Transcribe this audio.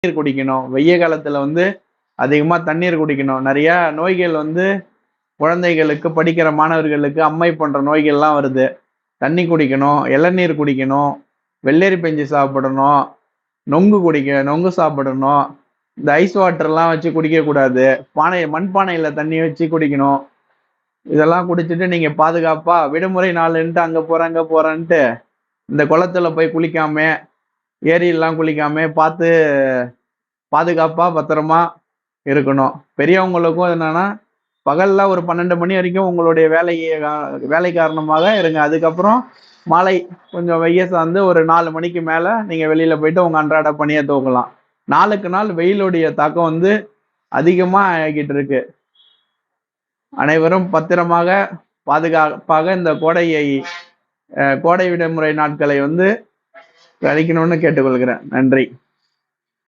தண்ணீர் குடிக்கணும். வெய்ய காலத்துல வந்து அதிகமா தண்ணீர் குடிக்கணும். நெறைய நோய்கள் வந்து குழந்தைகளுக்கு, படிக்கிற மாணவர்களுக்கு அம்மை போன்ற நோய்கள்லாம் வருது. தண்ணி குடிக்கணும், இளநீர் குடிக்கணும், வெள்ளரி பிஞ்சு சாப்பிடணும், நொங்கு சாப்பிடணும். இந்த ஐஸ் வாட்டர்லாம் வச்சு குடிக்கக்கூடாது. மண்பானையில தண்ணி வச்சு குடிக்கணும். இதெல்லாம் குடிச்சிட்டு நீங்க பாதுகாப்பா விடுமுறை நாளுன்ட்டு அங்க போறேன், இங்க போறேன்ட்டு இந்த குளத்துல போய் குளிக்காம, ஏரியிலலாம் குளிக்காம பார்த்து பாதுகாப்பா, பத்திரமா இருக்கணும். பெரியவங்களுக்கும் என்னன்னா, பகல்ல ஒரு 12 மணி வரைக்கும் உங்களுடைய வேலை காரணமாக இருங்க. அதுக்கப்புறம் மாலை கொஞ்சம் வெய்ய சார்ந்து ஒரு 4 மணிக்கு மேல நீங்க வெளியில போயிட்டு உங்க அன்றாட பணிய துவங்கலாம். நாளுக்கு நாள் வெயிலுடைய தாக்கம் வந்து அதிகமா ஆகிட்டு இருக்கு. அனைவரும் பத்திரமாக, பாதுகாப்பாக இந்த கோடை விடுமுறை நாட்களை வந்து கழிக்கணும்னு கேட்டுக்கொள்கிறேன். நன்றி.